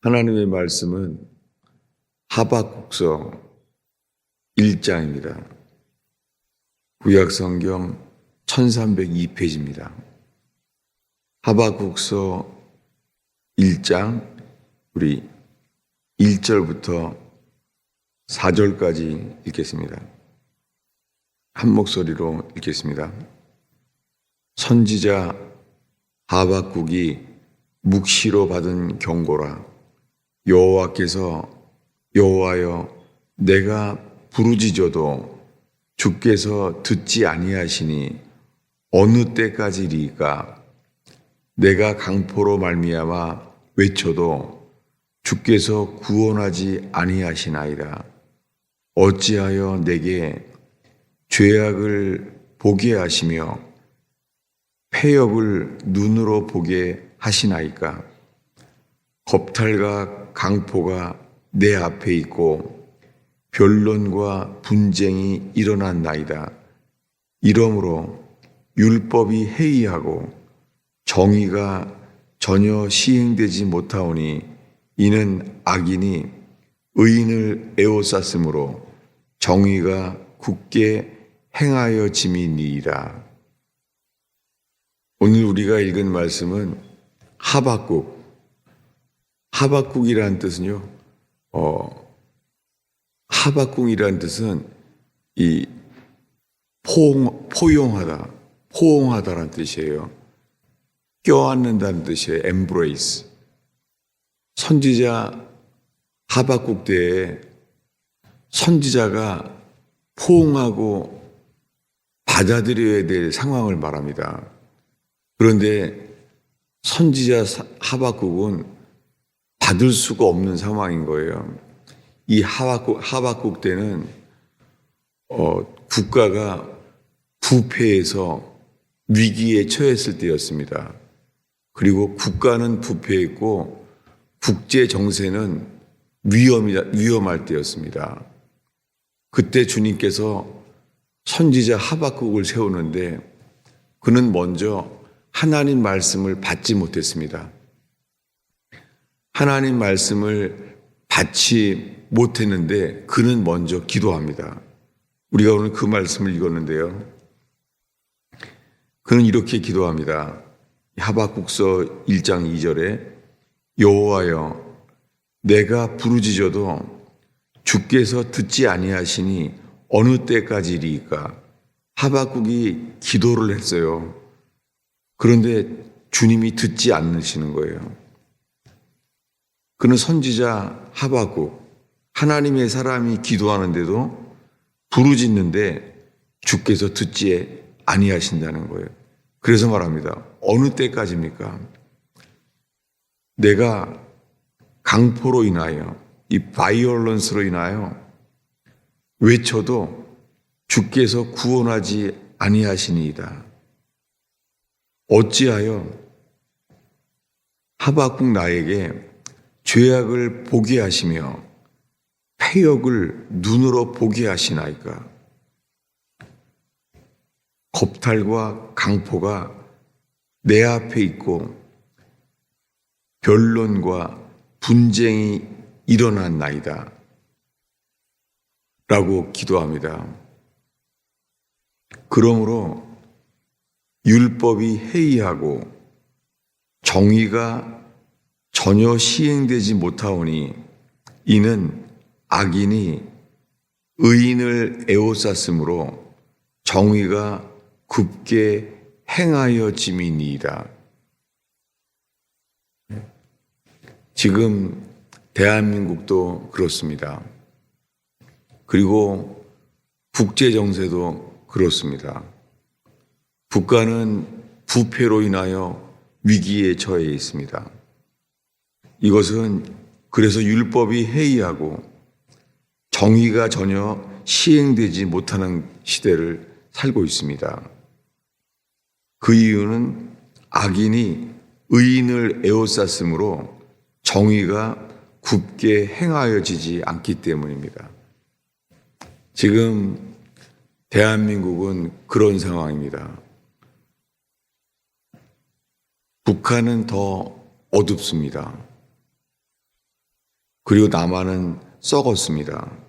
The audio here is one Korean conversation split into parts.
하나님의 말씀은 하박국서 1장입니다. 구약성경 1302페이지입니다. 하박국서 1장 우리 1절부터 4절까지 읽겠습니다. 한 목소리로 읽겠습니다. 선지자 하박국이 묵시로 받은 경고라. 여호와여 내가 부르짖어도 주께서 듣지 아니하시니 어느 때까지리까? 내가 강포로 말미암아 외쳐도 주께서 구원하지 아니하시나이다. 어찌하여 내게 죄악을 보게 하시며 패역을 눈으로 보게 하시나이까? 겁탈과 강포가 내 앞에 있고 변론과 분쟁이 일어났나이다. 이러므로 율법이 해이하고 정의가 전혀 시행되지 못하오니 이는 악인이 의인을 에워쌌으므로 정의가 굳게 행하여 짐이니이다. 오늘 우리가 읽은 말씀은 하박국이라는 뜻은요, 하박국이라는 뜻은 이 포용하다라는 뜻이에요. 껴안는다는 뜻이에요. embrace. 선지자 하박국 때에 선지자가 포옹하고 받아들여야 될 상황을 말합니다. 그런데 선지자 하박국은 받을 수가 없는 상황인 거예요. 이 하박국 때는 국가가 부패해서 위기에 처했을 때였습니다. 그리고 국가는 부패했고 국제 정세는 위험할 때였습니다. 그때 주님께서 선지자 하박국을 세우는데 그는 먼저 하나님 말씀을 받지 못했습니다. 하나님 말씀을 받지 못했는데 그는 먼저 기도합니다. 우리가 오늘 그 말씀을 읽었는데요. 그는 이렇게 기도합니다. 하박국서 1장 2절에 여호와여 내가 부르짖어도 주께서 듣지 아니하시니 어느 때까지리까? 하박국이 기도를 했어요. 그런데 주님이 듣지 않으시는 거예요. 그는 선지자 하박국, 하나님의 사람이 기도하는데도 부르짖는데 주께서 듣지 아니하신다는 거예요. 그래서 말합니다. 어느 때까지입니까? 내가 강포로 인하여, 이 바이올런스로 인하여 외쳐도 주께서 구원하지 아니하시니이다. 어찌하여 하박국 나에게 죄악을 보게 하시며 패역을 눈으로 보게 하시나이까? 겁탈과 강포가 내 앞에 있고 변론과 분쟁이 일어났나이다. 라고 기도합니다. 그러므로 율법이 해이하고 정의가 전혀 시행되지 못하오니 이는 악인이 의인을 에워쌌으므로 정의가 굳게 행하여 짐이니이다. 지금 대한민국도 그렇습니다. 그리고 국제정세도 그렇습니다. 국가는 부패로 인하여 위기에 처해 있습니다. 이것은 그래서 율법이 해이하고 정의가 전혀 시행되지 못하는 시대를 살고 있습니다. 그 이유는 악인이 의인을 에워쌌으므로 정의가 굳게 행하여지지 않기 때문입니다. 지금 대한민국은 그런 상황입니다. 북한은 더 어둡습니다. 그리고 나만은 썩었습니다.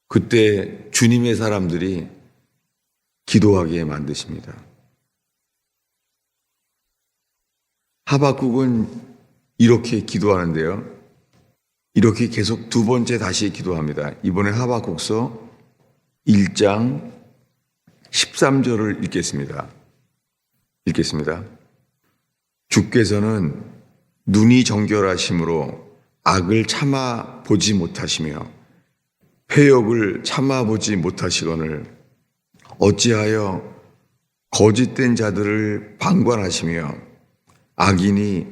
그때 주님의 사람들이 기도하게 만드십니다. 하박국은 이렇게 기도하는데요. 이렇게 계속 두 번째 다시 기도합니다. 이번에 하박국서 1장 13절을 읽겠습니다. 주께서는 눈이 정결하심으로 악을 참아 보지 못하시며 패역을 참아 보지 못하시거늘 어찌하여 거짓된 자들을 방관하시며 악인이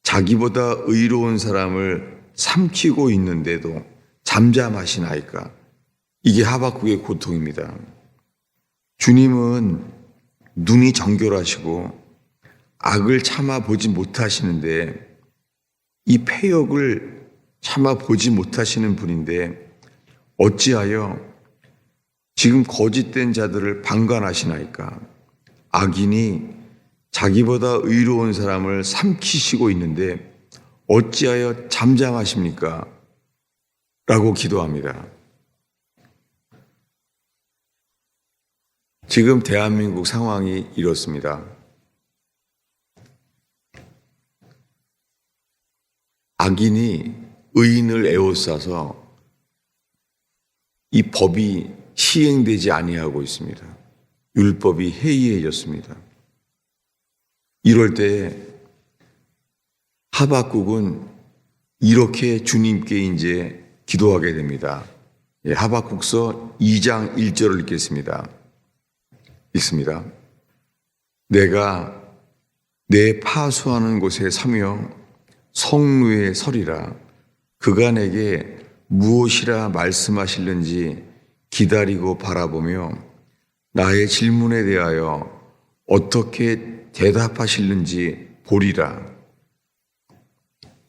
자기보다 의로운 사람을 삼키고 있는데도 잠잠하시나이까. 이게 하박국의 고통입니다. 주님은 눈이 정결하시고 악을 참아 보지 못하시는데 이 패역을 참아 보지 못하시는 분인데 어찌하여 지금 거짓된 자들을 방관하시나이까. 악인이 자기보다 의로운 사람을 삼키시고 있는데 어찌하여 잠잠하십니까? 라고 기도합니다. 지금 대한민국 상황이 이렇습니다. 악인이 의인을 에워싸서 이 법이 시행되지 아니하고 있습니다. 율법이 해이해졌습니다. 이럴 때 하박국은 이렇게 주님께 이제 기도하게 됩니다. 하박국서 2장 1절을 읽겠습니다. 읽습니다. 내가 내 파수하는 곳에 서며 성루에 서리라. 그가 내게 무엇이라 말씀하실는지 기다리고 바라보며 나의 질문에 대하여 어떻게 대답하실는지 보리라.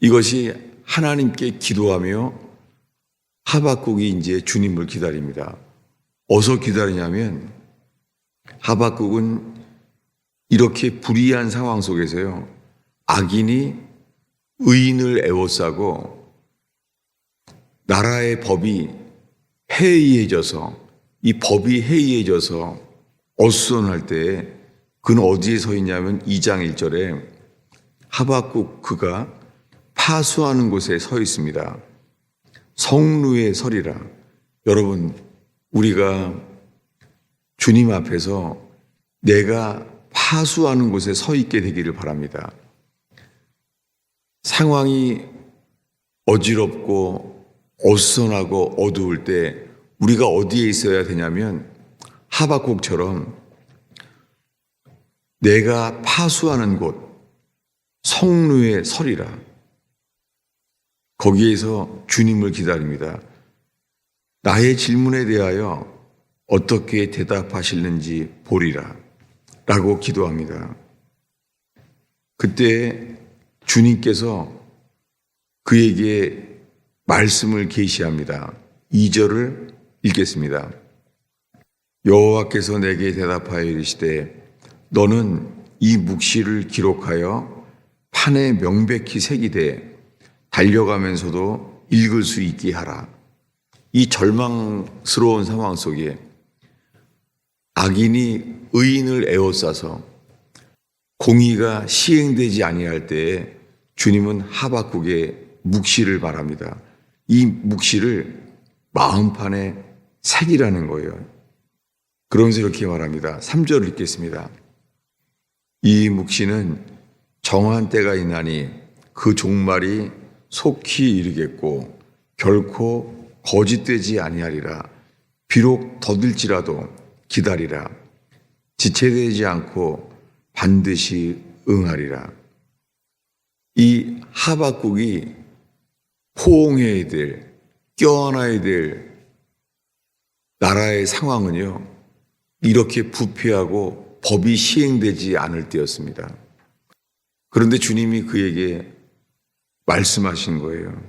이것이 하나님께 기도하며 하박국이 이제 주님을 기다립니다. 어디서 기다리냐면 하박국은 이렇게 불의한 상황 속에서요, 악인이 의인을 에워싸고 나라의 법이 해이해져서 이 법이 해이해져서 어수선할 때 그는 어디에 서 있냐면 2장 1절에 하박국 그가 파수하는 곳에 서 있습니다. 성루에 서리라. 여러분, 우리가 주님 앞에서 내가 파수하는 곳에 서 있게 되기를 바랍니다. 상황이 어지럽고 어수선하고 어두울 때 우리가 어디에 있어야 되냐면 하박국처럼 내가 파수하는 곳 성루에 서리라. 거기에서 주님을 기다립니다. 나의 질문에 대하여 어떻게 대답하실는지 보리라 라고 기도합니다. 그때 주님께서 그에게 말씀을 계시합니다. 2절을 읽겠습니다. 여호와께서 내게 대답하여 이르시되 너는 이 묵시를 기록하여 판에 명백히 새기되 달려가면서도 읽을 수 있게 하라. 이 절망스러운 상황 속에 악인이 의인을 에워싸서 공의가 시행되지 아니할 때에 주님은 하박국의 묵시를 말합니다. 이 묵시를 마음판에 새기라는 거예요. 그러면서 이렇게 말합니다. 3절을 읽겠습니다. 이 묵시는 정한 때가 있나니 그 종말이 속히 이르겠고 결코 거짓되지 아니하리라. 비록 더딜지라도 기다리라. 지체되지 않고 반드시 응하리라. 이 하박국이 호응해야 될, 껴안아야 될 나라의 상황은요, 이렇게 부패하고 법이 시행되지 않을 때였습니다. 그런데 주님이 그에게 말씀하신 거예요.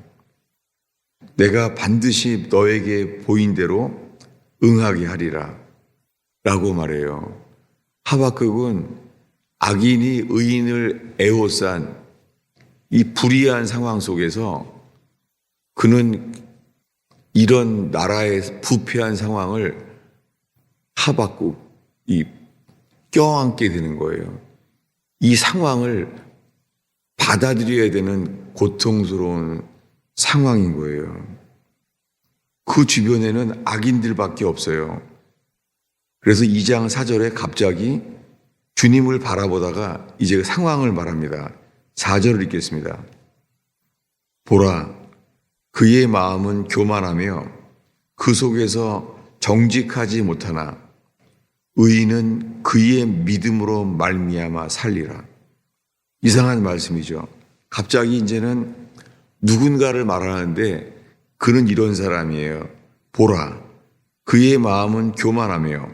내가 반드시 너에게 보인 대로 응하게 하리라 라고 말해요. 하박국은 악인이 의인을 에워싼 이 불의한 상황 속에서 그는 이런 나라의 부패한 상황을 하박국이 껴안게 되는 거예요. 이 상황을 받아들여야 되는 고통스러운 상황인 거예요. 그 주변에는 악인들밖에 없어요. 그래서 2장 4절에 갑자기 주님을 바라보다가 이제 그 상황을 말합니다. 4절을 읽겠습니다. 보라, 그의 마음은 교만하며 그 속에서 정직하지 못하나 의인은 그의 믿음으로 말미암아 살리라. 이상한 말씀이죠. 갑자기 이제는 누군가를 말하는데 그는 이런 사람이에요. 보라, 그의 마음은 교만하며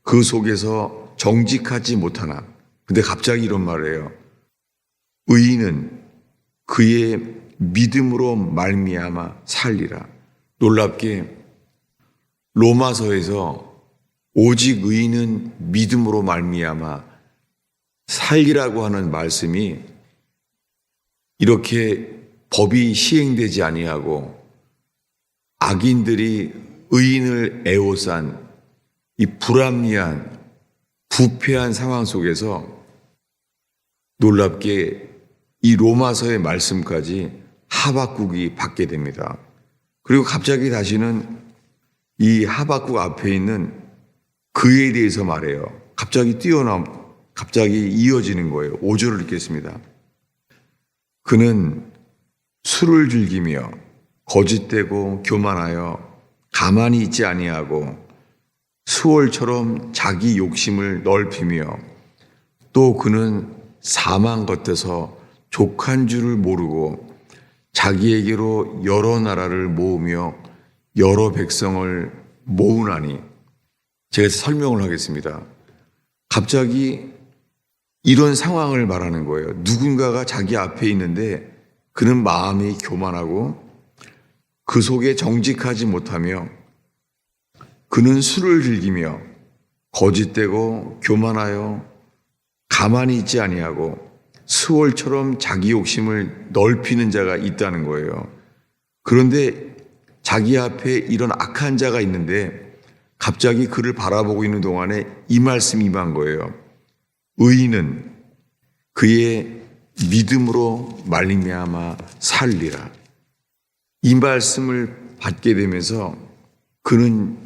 그 속에서 정직하지 못하나. 근데 갑자기 이런 말을 해요. 의인은 그의 믿음으로 말미암아 살리라. 놀랍게 로마서에서 오직 의인은 믿음으로 말미암아 살리라고 하는 말씀이 이렇게 법이 시행되지 아니하고 악인들이 의인을 애워싼 이 불합리한 부패한 상황 속에서 놀랍게 이 로마서의 말씀까지 하박국이 받게 됩니다. 그리고 갑자기 다시는 이 하박국 앞에 있는 그에 대해서 말해요. 갑자기 이어지는 거예요. 5절을 읽겠습니다. 그는 술을 즐기며 거짓되고 교만하여 가만히 있지 아니하고 수월처럼 자기 욕심을 넓히며 또 그는 사망 겉에서 족한 줄을 모르고 자기에게로 여러 나라를 모으며 여러 백성을 모으나니. 제가 설명을 하겠습니다. 갑자기 이런 상황을 말하는 거예요. 누군가가 자기 앞에 있는데 그는 마음이 교만하고 그 속에 정직하지 못하며 그는 술을 즐기며 거짓되고 교만하여 가만히 있지 아니하고 스월처럼 자기 욕심을 넓히는 자가 있다는 거예요. 그런데 자기 앞에 이런 악한 자가 있는데 갑자기 그를 바라보고 있는 동안에 이 말씀이 임한 거예요. 의인은 그의 믿음으로 말미암아 살리라. 이 말씀을 받게 되면서 그는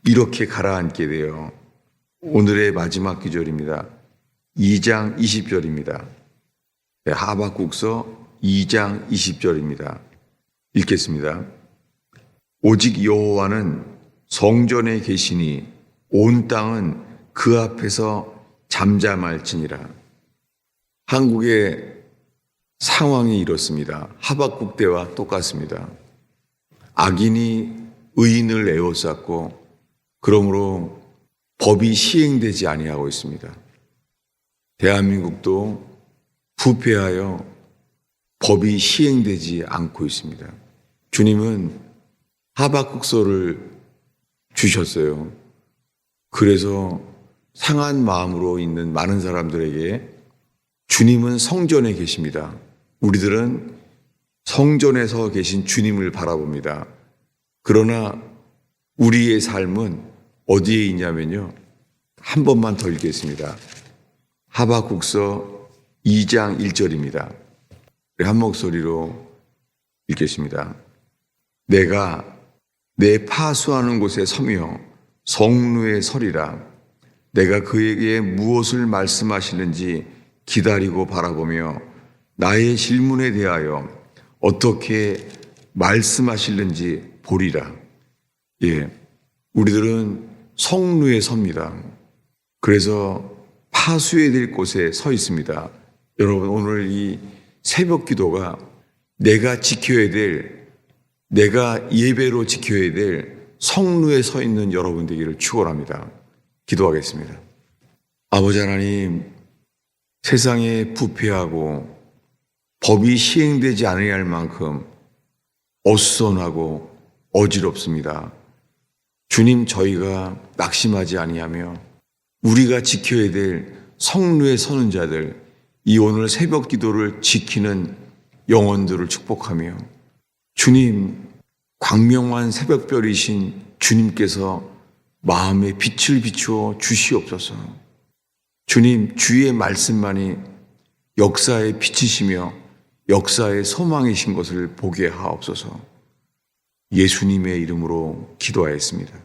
이렇게 가라앉게 돼요. 오늘의 마지막 구절입니다. 2장 20절입니다. 하박국서 2장 20절입니다. 읽겠습니다. 오직 여호와는 성전에 계시니 온 땅은 그 앞에서 잠잠할지니라. 한국의 상황이 이렇습니다. 하박국 때와 똑같습니다. 악인이 의인을 에워쌌고 그러므로 법이 시행되지 아니하고 있습니다. 대한민국도 부패하여 법이 시행되지 않고 있습니다. 주님은 하박국서를 주셨어요. 그래서 상한 마음으로 있는 많은 사람들에게 주님은 성전에 계십니다. 우리들은 성전에서 계신 주님을 바라봅니다. 그러나 우리의 삶은 어디에 있냐면요. 한 번만 더 읽겠습니다. 하박국서 2장 1절입니다. 한 목소리로 읽겠습니다. 내가 내 파수하는 곳에 서며 성루에 서리라. 내가 그에게 무엇을 말씀하시는지 기다리고 바라보며 나의 질문에 대하여 어떻게 말씀하시는지 보리라. 예, 우리들은 성루에 섭니다. 그래서 파수해야 될 곳에 서 있습니다. 여러분, 오늘 이 새벽 기도가 내가 지켜야 될, 내가 예배로 지켜야 될 성루에 서 있는 여러분 되기를 축원합니다. 기도하겠습니다. 아버지 하나님, 세상에 부패하고 법이 시행되지 않아야 할 만큼 어수선하고 어지럽습니다. 주님, 저희가 낙심하지 아니하며 우리가 지켜야 될 성루에 서는 자들, 이 오늘 새벽 기도를 지키는 영혼들을 축복하며 주님, 광명한 새벽별이신 주님께서 마음에 빛을 비추어 주시옵소서. 주님, 주의 말씀만이 역사의 빛이시며 역사의 소망이신 것을 보게 하옵소서. 예수님의 이름으로 기도하였습니다.